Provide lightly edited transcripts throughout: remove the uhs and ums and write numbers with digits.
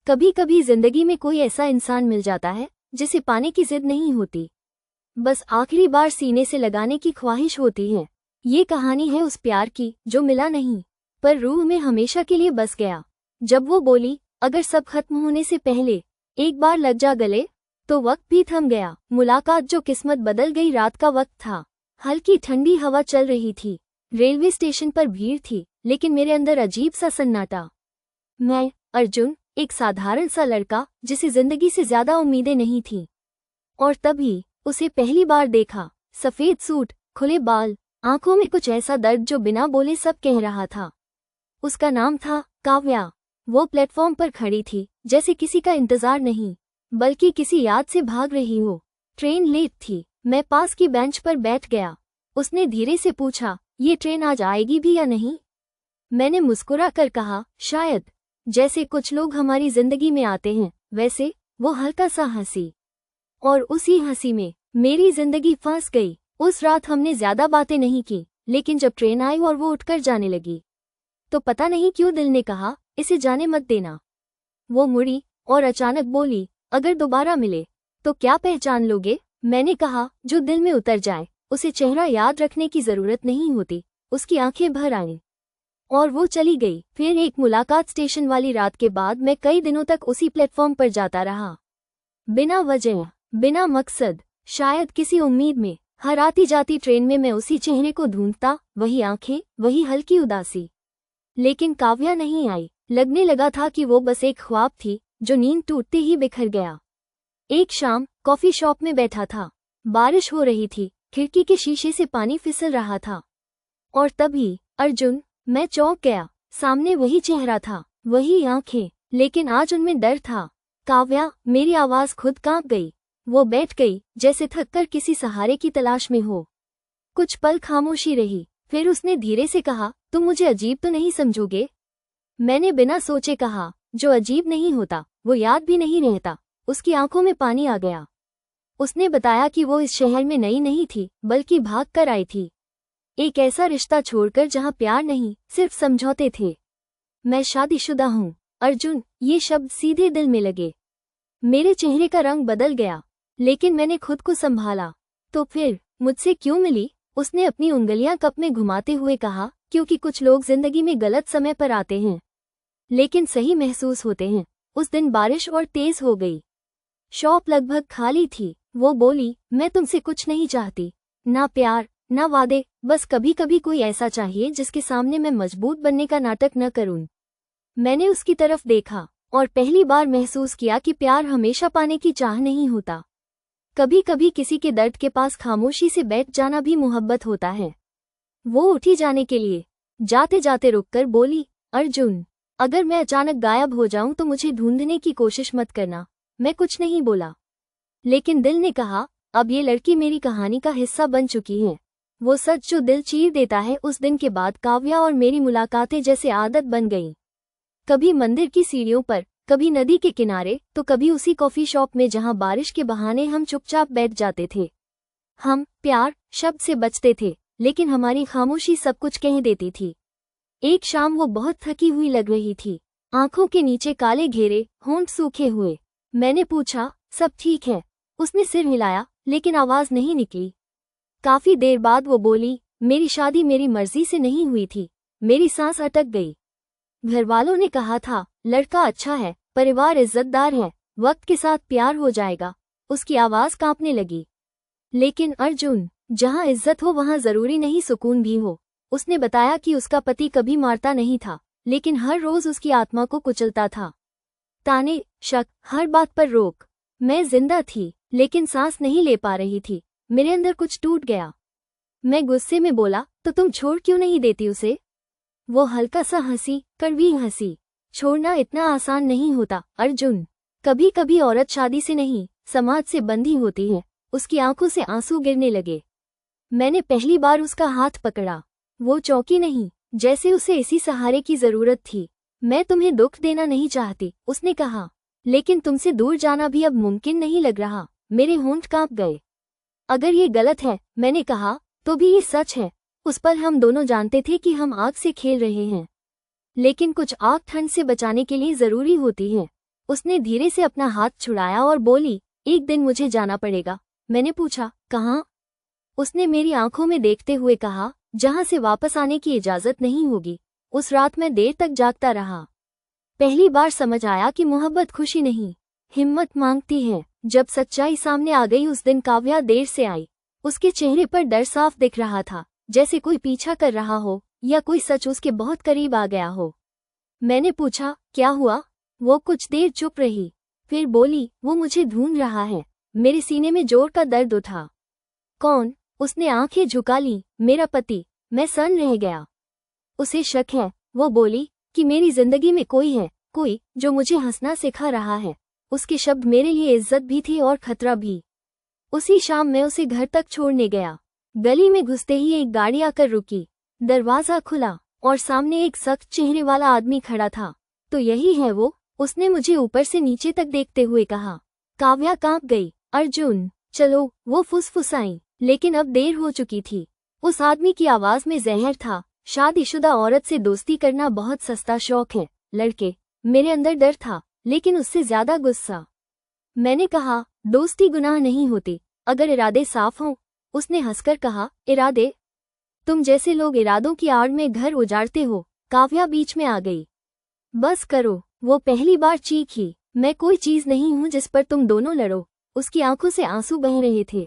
कभी कभी जिंदगी में कोई ऐसा इंसान मिल जाता है जिसे पाने की जिद नहीं होती, बस आखिरी बार सीने से लगाने की ख्वाहिश होती है। ये कहानी है उस प्यार की जो मिला नहीं पर रूह में हमेशा के लिए बस गया। जब वो बोली, अगर सब खत्म होने से पहले एक बार लग जा गले, तो वक्त भी थम गया। मुलाकात जो किस्मत बदल गई रात का वक्त था। हल्की ठंडी हवा चल रही थी। रेलवे स्टेशन पर भीड़ थी, लेकिन मेरे अंदर अजीब सा सन्नाटा। मैं, अर्जुन, एक साधारण सा लड़का जिसे जिंदगी से ज्यादा उम्मीदें नहीं थीं। और तभी उसे पहली बार देखा। सफेद सूट, खुले बाल, आंखों में कुछ ऐसा दर्द जो बिना बोले सब कह रहा था। उसका नाम था काव्या। वो प्लेटफॉर्म पर खड़ी थी, जैसे किसी का इंतजार नहीं, बल्कि किसी याद से भाग रही हो। ट्रेन लेट थी। मैं पास की बेंच पर बैठ गया। उसने धीरे से पूछा, ये ट्रेन आज आएगी भी या नहीं? मैंने मुस्कुरा कर कहा, शायद। जैसे कुछ लोग हमारी जिंदगी में आते हैं, वैसे। वो हल्का सा हंसी, और उसी हंसी में मेरी जिंदगी फंस गई। उस रात हमने ज्यादा बातें नहीं की, लेकिन जब ट्रेन आई और वो उठकर जाने लगी, तो पता नहीं क्यों दिल ने कहा, इसे जाने मत देना। वो मुड़ी और अचानक बोली, अगर दोबारा मिले तो क्या पहचान लोगे? मैंने कहा, जो दिल में उतर जाए उसे चेहरा याद रखने की जरूरत नहीं होती। उसकी आंखें भर आईं और वो चली गई। फिर एक मुलाकात स्टेशन वाली रात के बाद मैं कई दिनों तक उसी प्लेटफॉर्म पर जाता रहा, बिना वजह, बिना मकसद, शायद किसी उम्मीद में। हर आती जाती ट्रेन में मैं उसी चेहरे को ढूंढता, वही आंखें, वही हल्की उदासी। लेकिन काव्या नहीं आई। लगने लगा था कि वो बस एक ख्वाब थी जो नींद टूटते ही बिखर गया। एक शाम कॉफी शॉप में बैठा था। बारिश हो रही थी, खिड़की के शीशे से पानी फिसल रहा था। और तभी, अर्जुन, मैं चौंक गया। सामने वही चेहरा था, वही आंखें, लेकिन आज उनमें डर था। काव्या, मेरी आवाज खुद कांप गई। वो बैठ गई, जैसे थककर किसी सहारे की तलाश में हो। कुछ पल खामोशी रही, फिर उसने धीरे से कहा, तुम मुझे अजीब तो नहीं समझोगे? मैंने बिना सोचे कहा, जो अजीब नहीं होता वो याद भी नहीं रहता। उसकी आंखों में पानी आ गया। उसने बताया कि वो इस शहर में नई नहीं थी, बल्कि भाग कर आई थी। एक ऐसा रिश्ता छोड़कर जहां प्यार नहीं, सिर्फ समझौते थे। मैं शादीशुदा हूं, अर्जुन। ये शब्द सीधे दिल में लगे। मेरे चेहरे का रंग बदल गया, लेकिन मैंने खुद को संभाला। तो फिर मुझसे क्यों मिली? उसने अपनी उंगलियां कप में घुमाते हुए कहा, क्योंकि कुछ लोग जिंदगी में गलत समय पर आते हैं, लेकिन सही महसूस होते हैं। उस दिन बारिश और तेज हो गई। शॉप लगभग खाली थी। वो बोली, मैं तुमसे कुछ नहीं चाहती, ना प्यार, ना वादे, बस कभी कभी कोई ऐसा चाहिए जिसके सामने मैं मजबूत बनने का नाटक न करूं। मैंने उसकी तरफ देखा और पहली बार महसूस किया कि प्यार हमेशा पाने की चाह नहीं होता। कभी कभी किसी के दर्द के पास खामोशी से बैठ जाना भी मोहब्बत होता है। वो उठी जाने के लिए, जाते जाते रुककर बोली, अर्जुन, अगर मैं अचानक गायब हो जाऊं तो मुझे ढूंढने की कोशिश मत करना। मैं कुछ नहीं बोला, लेकिन दिल ने कहा, अब ये लड़की मेरी कहानी का हिस्सा बन चुकी है। वो सच जो दिल चीर देता है। उस दिन के बाद काव्या और मेरी मुलाकातें जैसे आदत बन गईं। कभी मंदिर की सीढ़ियों पर, कभी नदी के किनारे, तो कभी उसी कॉफी शॉप में जहां बारिश के बहाने हम चुपचाप बैठ जाते थे। हम प्यार शब्द से बचते थे, लेकिन हमारी खामोशी सब कुछ कह देती थी। एक शाम वो बहुत थकी हुई लग रही थी, आंखों के नीचे काले घेरे, होंठ सूखे हुए। मैंने पूछा, सब ठीक है? उसने सिर हिलाया, लेकिन आवाज नहीं निकली। काफी देर बाद वो बोली, मेरी शादी मेरी मर्जी से नहीं हुई थी। मेरी सांस अटक गई। घरवालों ने कहा था, लड़का अच्छा है, परिवार इज्जतदार है, वक्त के साथ प्यार हो जाएगा। उसकी आवाज कांपने लगी। लेकिन अर्जुन, जहां इज्जत हो वहां जरूरी नहीं सुकून भी हो। उसने बताया कि उसका पति कभी मारता नहीं था, लेकिन हर रोज उसकी आत्मा को कुचलता था। ताने, शक, हर बात पर रोक। मैं जिंदा थी, लेकिन सांस नहीं ले पा रही थी। मेरे अंदर कुछ टूट गया। मैं गुस्से में बोला, तो तुम छोड़ क्यों नहीं देती उसे? वो हल्का सा हंसी, कड़वी हंसी। छोड़ना इतना आसान नहीं होता, अर्जुन। कभी कभी औरत शादी से नहीं, समाज से बंधी होती है। उसकी आंखों से आंसू गिरने लगे। मैंने पहली बार उसका हाथ पकड़ा। वो चौंकी नहीं, जैसे उसे इसी सहारे की जरूरत थी। मैं तुम्हें दुख देना नहीं चाहती, उसने कहा, लेकिन तुमसे दूर जाना भी अब मुमकिन नहीं लग रहा। मेरे होंठ कांप गए। अगर ये गलत है, मैंने कहा, तो भी ये सच है। उस पल हम दोनों जानते थे कि हम आग से खेल रहे हैं, लेकिन कुछ आग ठंड से बचाने के लिए जरूरी होती है। उसने धीरे से अपना हाथ छुड़ाया और बोली, एक दिन मुझे जाना पड़ेगा। मैंने पूछा, कहाँ? उसने मेरी आंखों में देखते हुए कहा, जहां से वापस आने की इजाजत नहीं होगी। उस रात मैं देर तक जागता रहा। पहली बार समझ आया कि मोहब्बत खुशी नहीं, हिम्मत मांगती है। जब सच्चाई सामने आ गई उस दिन काव्या देर से आई। उसके चेहरे पर डर साफ दिख रहा था, जैसे कोई पीछा कर रहा हो या कोई सच उसके बहुत करीब आ गया हो। मैंने पूछा, क्या हुआ? वो कुछ देर चुप रही, फिर बोली, वो मुझे ढूंढ रहा है। मेरे सीने में जोर का दर्द उठा। कौन? उसने आंखें झुका ली। मेरा पति। मैं सन्न रह गया। उसे शक है, वो बोली, कि मेरी जिंदगी में कोई है, कोई जो मुझे हंसना सिखा रहा है। उसके शब्द मेरे लिए इज्जत भी थे और खतरा भी। उसी शाम मैं उसे घर तक छोड़ने गया। गली में घुसते ही एक गाड़ी आकर रुकी। दरवाजा खुला और सामने एक सख्त चेहरे वाला आदमी खड़ा था। तो यही है वो, उसने मुझे ऊपर से नीचे तक देखते हुए कहा। काव्या कांप गई। अर्जुन, चलो, वो फुसफुसाई, लेकिन अब देर हो चुकी थी। उस आदमी की आवाज में जहर था। शादीशुदा औरत से दोस्ती करना बहुत सस्ता शौक है, लड़के। मेरे अंदर डर था, लेकिन उससे ज्यादा गुस्सा। मैंने कहा, दोस्ती गुनाह नहीं होती, अगर इरादे साफ हों। उसने हंसकर कहा, इरादे? तुम जैसे लोग इरादों की आड़ में घर उजाड़ते हो। काव्या बीच में आ गई। बस करो, वो पहली बार चीखी। मैं कोई चीज नहीं हूं जिस पर तुम दोनों लड़ो। उसकी आंखों से आंसू बह रहे थे।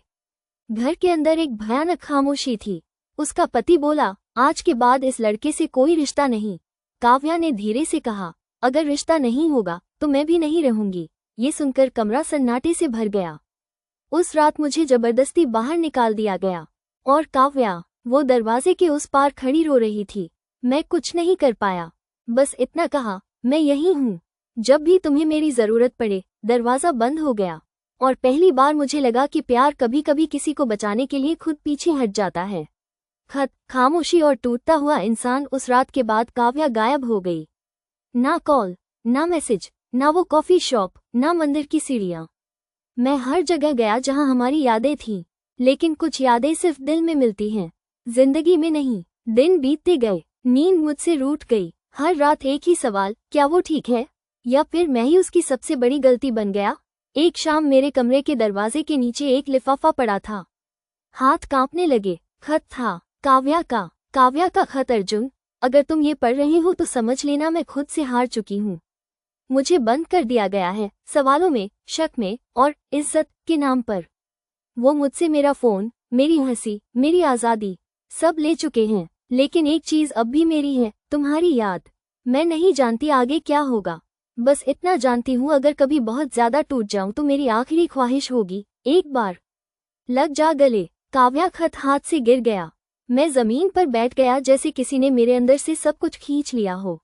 घर के अंदर एक भयानक खामोशी थी। उसका पति बोला, आज के बाद इस लड़के से कोई रिश्ता नहीं। काव्या ने धीरे से कहा, अगर रिश्ता नहीं होगा तो मैं भी नहीं रहूंगी। ये सुनकर कमरा सन्नाटे से भर गया। उस रात मुझे जबरदस्ती बाहर निकाल दिया गया। और काव्या, वो दरवाजे के उस पार खड़ी रो रही थी। मैं कुछ नहीं कर पाया, बस इतना कहा, मैं यही हूँ, जब भी तुम्हें मेरी जरूरत पड़े। दरवाजा बंद हो गया और पहली बार मुझे लगा कि प्यार कभी कभी किसी को बचाने के लिए खुद पीछे हट जाता है। खत, खामोशी और टूटता हुआ इंसान। उस रात के बाद काव्या गायब हो गई। ना कॉल, ना मैसेज, ना वो कॉफी शॉप, ना मंदिर की सीढ़ियां। मैं हर जगह गया जहां हमारी यादें थीं, लेकिन कुछ यादें सिर्फ दिल में मिलती हैं, जिंदगी में नहीं। दिन बीतते गए, नींद मुझसे रूठ गई। हर रात एक ही सवाल, क्या वो ठीक है, या फिर मैं ही उसकी सबसे बड़ी गलती बन गया। एक शाम मेरे कमरे के दरवाजे के नीचे एक लिफाफा पड़ा था। हाथ कांपने लगे। खत था, काव्या का। काव्या का खत। अर्जुन, अगर तुम ये पढ़ रहे हो तो समझ लेना मैं खुद से हार चुकी हूँ। मुझे बंद कर दिया गया है, सवालों में, शक में और इज्जत के नाम पर। वो मुझसे मेरा फोन, मेरी हंसी, मेरी आज़ादी सब ले चुके हैं, लेकिन एक चीज अब भी मेरी है, तुम्हारी याद। मैं नहीं जानती आगे क्या होगा, बस इतना जानती हूँ अगर कभी बहुत ज्यादा टूट जाऊं तो मेरी आखिरी ख्वाहिश होगी, एक बार लग जा गले। काव्या खत हाथ से गिर गया। मैं जमीन पर बैठ गया जैसे किसी ने मेरे अंदर से सब कुछ खींच लिया हो।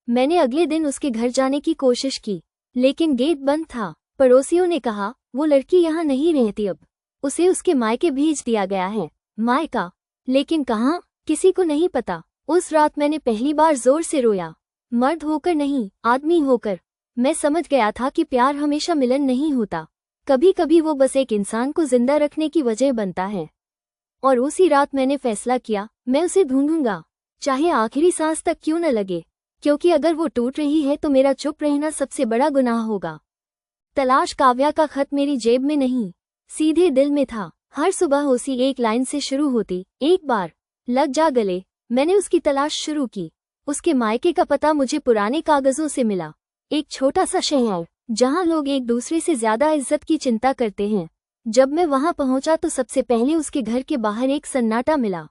मैंने अगले दिन उसके घर जाने की कोशिश की, लेकिन गेट बंद था। पड़ोसियों ने कहा, वो लड़की यहाँ नहीं रहती अब, उसे उसके मायके भेज दिया गया है। मायका? लेकिन कहाँ? किसी को नहीं पता। उस रात मैंने पहली बार जोर से रोया, मर्द होकर नहीं, आदमी होकर। मैं समझ गया था कि प्यार हमेशा मिलन नहीं होता, कभी कभी वो बस एक इंसान को जिंदा रखने की वजह बनता है। और उसी रात मैंने फैसला किया, मैं उसे ढूंढूंगा, चाहे आखिरी सांस तक क्यों न लगे, क्योंकि अगर वो टूट रही है तो मेरा चुप रहना सबसे बड़ा गुनाह होगा। तलाश। काव्या का खत मेरी जेब में नहीं, सीधे दिल में था। हर सुबह उसी एक लाइन से शुरू होती, एक बार लग जा गले। मैंने उसकी तलाश शुरू की। उसके मायके का पता मुझे पुराने कागजों से मिला। एक छोटा सा शहर जहां लोग एक दूसरे से ज्यादा इज्जत की चिंता करते हैं। जब मैं वहां पहुंचा तो सबसे पहले उसके घर के बाहर एक सन्नाटा मिला।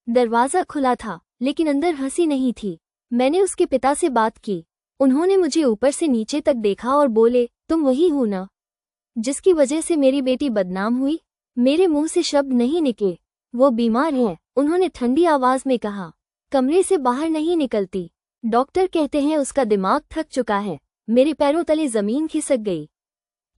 दरवाजा खुला था, लेकिन अंदर हंसी नहीं थी। मैंने उसके पिता से बात की। उन्होंने मुझे ऊपर से नीचे तक देखा और बोले, तुम वही हो ना, जिसकी वजह से मेरी बेटी बदनाम हुई? मेरे मुंह से शब्द नहीं निकले। वो बीमार है, उन्होंने ठंडी आवाज में कहा। कमरे से बाहर नहीं निकलती। डॉक्टर कहते हैं उसका दिमाग थक चुका है। मेरे पैरों तले जमीन खिसक गई।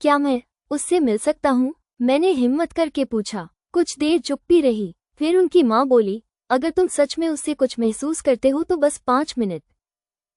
क्या मैं उससे मिल सकता हूँ? मैंने हिम्मत करके पूछा। कुछ देर चुप्पी रही, फिर उनकी माँ बोली, अगर तुम सच में उससे कुछ महसूस करते हो तो बस 5 मिनट,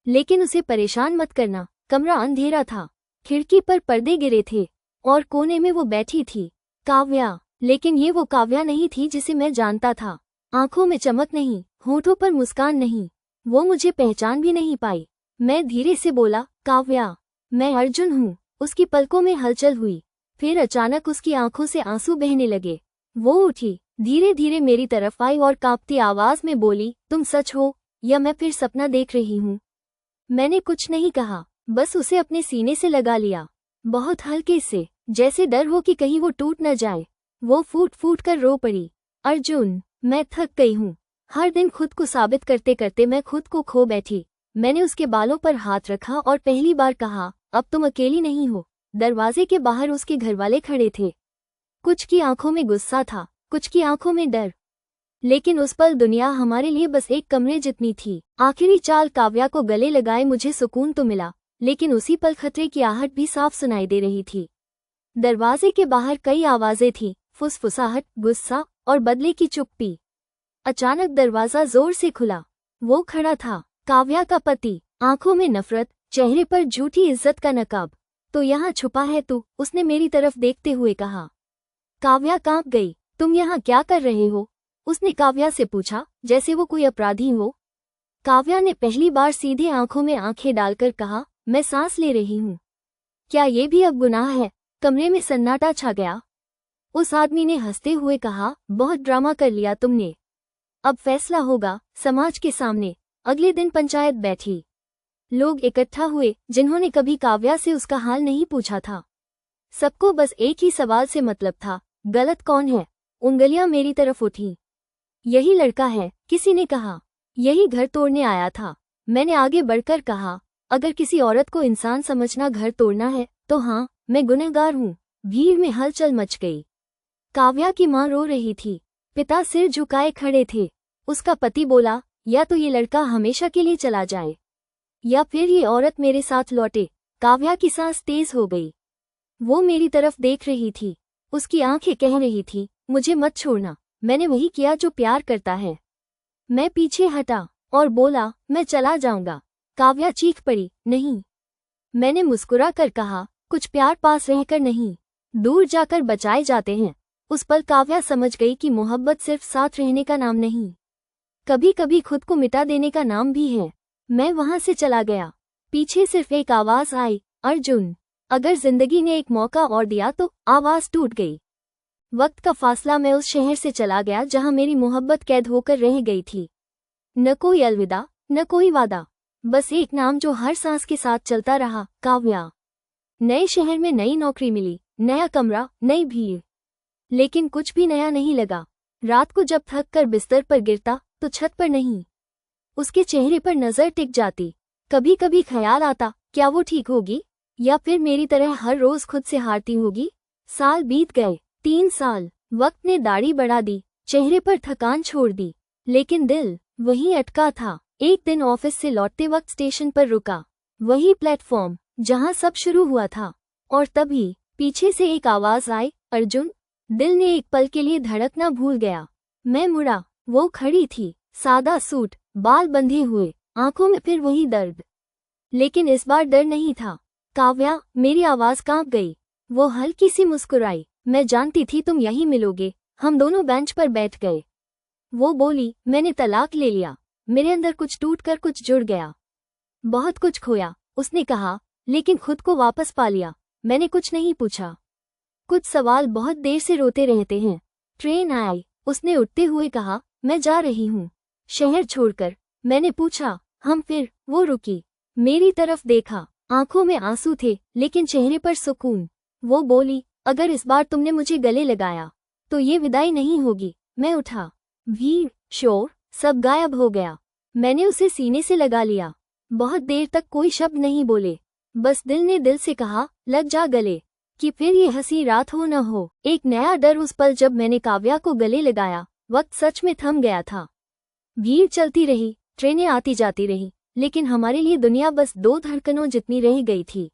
लेकिन उसे परेशान मत करना। कमरा अंधेरा था, खिड़की पर पर्दे गिरे थे और कोने में वो बैठी थी, काव्या। लेकिन ये वो काव्या नहीं थी जिसे मैं जानता था। आंखों में चमक नहीं, होठों पर मुस्कान नहीं। वो मुझे पहचान भी नहीं पाई। मैं धीरे से बोला, काव्या। मैं अर्जुन हूँ। उसकी पलकों में हलचल हुई, फिर अचानक उसकी आंखों से आंसू बहने लगे। वो उठी, धीरे धीरे मेरी तरफ आई और कांपती आवाज में बोली, तुम सच हो या मैं फिर सपना देख रही हूँ? मैंने कुछ नहीं कहा, बस उसे अपने सीने से लगा लिया, बहुत हल्के से, जैसे डर हो कि कहीं वो टूट न जाए। वो फूट फूट कर रो पड़ी, अर्जुन, मैं थक गई हूँ। हर दिन खुद को साबित करते करते मैं खुद को खो बैठी। मैंने उसके बालों पर हाथ रखा और पहली बार कहा, अब तुम अकेली नहीं हो। दरवाजे के बाहर उसके घरवाले खड़े थे। कुछ की आंखों में गुस्सा था, कुछ की आंखों में डर, लेकिन उस पल दुनिया हमारे लिए बस एक कमरे जितनी थी। आखिरी चाल काव्या को गले लगाए मुझे सुकून तो मिला, लेकिन उसी पल खतरे की आहट भी साफ सुनाई दे रही थी। दरवाजे के बाहर कई आवाजें थीं, फुसफुसाहट, गुस्सा और बदले की चुप्पी। अचानक दरवाजा जोर से खुला। वो खड़ा था, काव्या का पति, आंखों में नफरत, चेहरे पर झूठी इज्जत का नकाब। तो यहाँ छुपा है तू, उसने मेरी तरफ देखते हुए कहा। काव्या कांप गई। तुम यहाँ क्या कर रहे हो? उसने काव्या से पूछा, जैसे वो कोई अपराधी हो। काव्या ने पहली बार सीधे आंखों में आंखें डालकर कहा, मैं सांस ले रही हूँ। क्या ये भी अब गुनाह है? कमरे में सन्नाटा छा गया। उस आदमी ने हंसते हुए कहा, बहुत ड्रामा कर लिया तुमने। अब फैसला होगा समाज के सामने। अगले दिन पंचायत बैठी। लोग इकट्ठा हुए जिन्होंने कभी काव्या से उसका हाल नहीं पूछा था। सबको बस एक ही सवाल से मतलब था, गलत कौन है? उंगलियां मेरी तरफ उठी। यही लड़का है, किसी ने कहा। यही घर तोड़ने आया था। मैंने आगे बढ़कर कहा, अगर किसी औरत को इंसान समझना घर तोड़ना है तो हाँ, मैं गुनहगार हूँ। भीड़ में हलचल मच गई। काव्या की माँ रो रही थी, पिता सिर झुकाए खड़े थे। उसका पति बोला, या तो ये लड़का हमेशा के लिए चला जाए या फिर ये औरत मेरे साथ लौटे। काव्या की सांस तेज हो गई। वो मेरी तरफ देख रही थी, उसकी आंखें कह रही थी, मुझे मत छोड़ना। मैंने वही किया जो प्यार करता है। मैं पीछे हटा और बोला, मैं चला जाऊंगा। काव्या चीख पड़ी, नहीं। मैंने मुस्कुरा कर कहा, कुछ प्यार पास रहकर नहीं, दूर जाकर बचाए जाते हैं। उस पल काव्या समझ गई कि मोहब्बत सिर्फ साथ रहने का नाम नहीं, कभी कभी खुद को मिटा देने का नाम भी है। मैं वहां से चला गया। पीछे सिर्फ एक आवाज आई, अर्जुन। अगर जिंदगी ने एक मौका और दिया तो। आवाज टूट गई। वक्त का फासला, मैं उस शहर से चला गया जहां मेरी मोहब्बत कैद होकर रह गई थी। न कोई अलविदा, न कोई वादा, बस एक नाम जो हर सांस के साथ चलता रहा, काव्या। नए शहर में नई नौकरी मिली, नया कमरा, नई भीड़, लेकिन कुछ भी नया नहीं लगा। रात को जब थक कर बिस्तर पर गिरता तो छत पर नहीं, उसके चेहरे पर नजर टिक जाती। कभी कभी ख्याल आता, क्या वो ठीक होगी या फिर मेरी तरह हर रोज खुद से हारती होगी। साल बीत गए, 3 साल। वक्त ने दाढ़ी बढ़ा दी, चेहरे पर थकान छोड़ दी, लेकिन दिल वहीं अटका था। एक दिन ऑफिस से लौटते वक्त स्टेशन पर रुका, वही प्लेटफॉर्म जहां सब शुरू हुआ था। और तभी पीछे से एक आवाज आई, अर्जुन। दिल ने एक पल के लिए धड़कना भूल गया। मैं मुड़ा, वो खड़ी थी, सादा सूट, बाल बंधे हुए, आंखों में फिर वही दर्द, लेकिन इस बार डर नहीं था। काव्या, मेरी आवाज कांप गई। वो हल्की सी मुस्कुराई, मैं जानती थी तुम यहीं मिलोगे। हम दोनों बेंच पर बैठ गए। वो बोली, मैंने तलाक ले लिया। मेरे अंदर कुछ टूट कर कुछ जुड़ गया। बहुत कुछ खोया, उसने कहा, लेकिन खुद को वापस पा लिया। मैंने कुछ नहीं पूछा। कुछ सवाल बहुत देर से रोते रहते हैं। ट्रेन आई, उसने उठते हुए कहा, मैं जा रही हूँ, शहर छोड़कर। मैंने पूछा, हम फिर? वो रुकी, मेरी तरफ देखा, आंखों में आंसू थे लेकिन चेहरे पर सुकून। वो बोली, अगर इस बार तुमने मुझे गले लगाया तो ये विदाई नहीं होगी। मैं उठा, भीड़, शोर, सब गायब हो गया। मैंने उसे सीने से लगा लिया। बहुत देर तक कोई शब्द नहीं बोले, बस दिल ने दिल से कहा, लग जा गले। कि फिर ये हंसी रात हो न हो। एक नया डर उस पल जब मैंने काव्या को गले लगाया। वक्त सच में थम गया था। भीड़ चलती रही, ट्रेनें आती जाती रही, लेकिन हमारे लिए दुनिया बस 2 धड़कनों जितनी रह गई थी।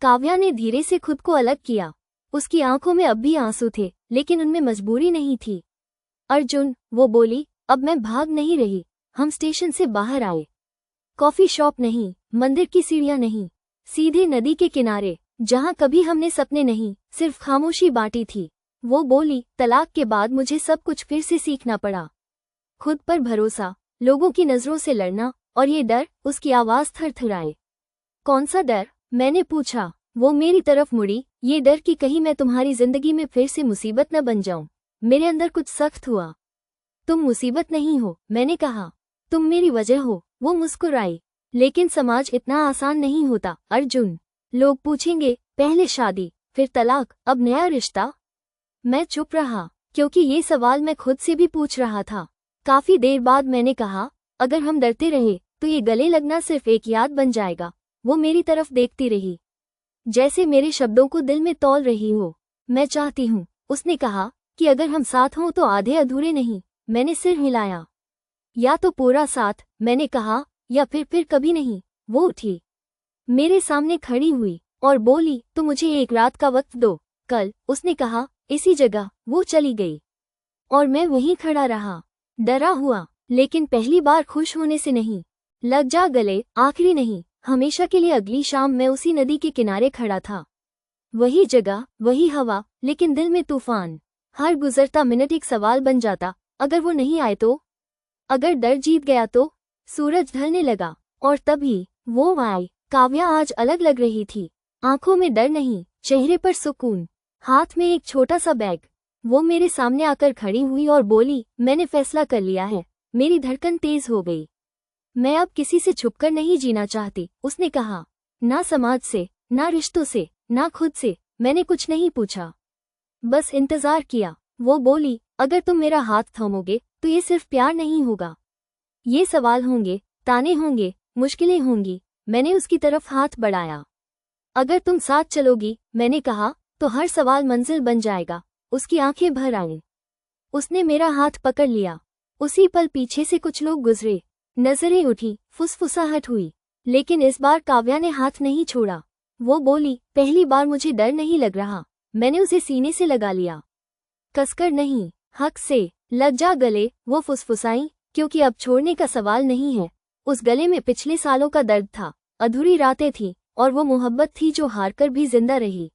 काव्या ने धीरे से खुद को अलग किया। उसकी आंखों में अब भी आंसू थे, लेकिन उनमें मजबूरी नहीं थी। अर्जुन, वो बोली, अब मैं भाग नहीं रही। हम स्टेशन से बाहर आए। कॉफी शॉप नहीं, मंदिर की सीढ़ियां नहीं, सीधे नदी के किनारे, जहां कभी हमने सपने नहीं, सिर्फ खामोशी बांटी थी। वो बोली, तलाक के बाद मुझे सब कुछ फिर से सीखना पड़ा। खुद पर भरोसा, लोगों की नजरों से लड़ना, और ये डर। उसकी आवाज थरथराए। कौन सा डर? मैंने पूछा। वो मेरी तरफ मुड़ी, ये डर कि कहीं मैं तुम्हारी जिंदगी में फिर से मुसीबत न बन जाऊं। मेरे अंदर कुछ सख्त हुआ। तुम मुसीबत नहीं हो, मैंने कहा। तुम मेरी वजह हो। वो मुस्कुराई। लेकिन समाज इतना आसान नहीं होता अर्जुन। लोग पूछेंगे, पहले शादी, फिर तलाक, अब नया रिश्ता। मैं चुप रहा, क्योंकि ये सवाल मैं खुद से भी पूछ रहा था। काफी देर बाद मैंने कहा, अगर हम डरते रहे तो ये गले लगना सिर्फ एक याद बन जाएगा। वो मेरी तरफ देखती रही, जैसे मेरे शब्दों को दिल में तौल रही हो। मैं चाहती हूँ, उसने कहा, कि अगर हम साथ हों तो आधे अधूरे नहीं। मैंने सिर हिलाया। या तो पूरा साथ, मैंने कहा, या फिर कभी नहीं। वो उठी, मेरे सामने खड़ी हुई और बोली, तो मुझे एक रात का वक्त दो। कल, उसने कहा, इसी जगह। वो चली गई और मैं वहीं खड़ा रहा, डरा हुआ, लेकिन पहली बार खुश होने से नहीं। लग जा गले, आखिरी नहीं, हमेशा के लिए। अगली शाम मैं उसी नदी के किनारे खड़ा था। वही जगह, वही हवा, लेकिन दिल में तूफान। हर गुजरता मिनट एक सवाल बन जाता, अगर वो नहीं आए तो? अगर डर जीत गया तो? सूरज ढलने लगा और तभी वो आए। काव्या आज अलग लग रही थी। आंखों में डर नहीं, चेहरे पर सुकून, हाथ में एक छोटा सा बैग। वो मेरे सामने आकर खड़ी हुई और बोली, मैंने फैसला कर लिया है। मेरी धड़कन तेज हो गई। मैं अब किसी से छुपकर नहीं जीना चाहती, उसने कहा। ना समाज से, ना रिश्तों से, ना खुद से। मैंने कुछ नहीं पूछा, बस इंतजार किया। वो बोली, अगर तुम मेरा हाथ थामोगे तो ये सिर्फ प्यार नहीं होगा। ये सवाल होंगे, ताने होंगे, मुश्किलें होंगी। मैंने उसकी तरफ हाथ बढ़ाया। अगर तुम साथ चलोगी, मैंने कहा, तो हर सवाल मंजिल बन जाएगा। उसकी आंखें भर आईं। उसने मेरा हाथ पकड़ लिया। उसी पल पीछे से कुछ लोग गुजरे। नजरें उठी, फुसफुसाहट हुई, लेकिन इस बार काव्या ने हाथ नहीं छोड़ा। वो बोली, पहली बार मुझे डर नहीं लग रहा। मैंने उसे सीने से लगा लिया, कसकर नहीं, हक से। लग जा गले, वो फुसफुसाई, क्योंकि अब छोड़ने का सवाल नहीं है। उस गले में पिछले सालों का दर्द था, अधूरी रातें थी, और वो मोहब्बत थी जो हारकर भी जिंदा रही।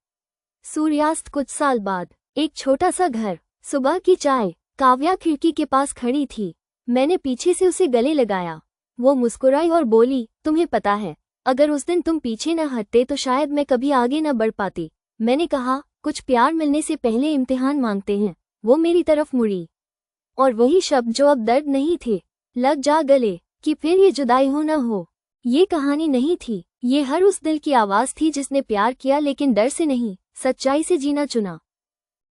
सूर्यास्त कुछ साल बाद, एक छोटा सा घर, सुबह की चाय। काव्या खिड़की के पास खड़ी थी। मैंने पीछे से उसे गले लगाया। वो मुस्कुराई और बोली, तुम्हें पता है, अगर उस दिन तुम पीछे न हटते तो शायद मैं कभी आगे न बढ़ पाती। मैंने कहा, कुछ प्यार मिलने से पहले इम्तिहान मांगते हैं। वो मेरी तरफ मुड़ी, और वही शब्द जो अब दर्द नहीं थे। लग जा गले, कि फिर ये जुदाई हो न हो। ये कहानी नहीं थी, ये हर उस दिल की आवाज थी जिसने प्यार किया लेकिन डर से नहीं, सच्चाई से जीना चुना।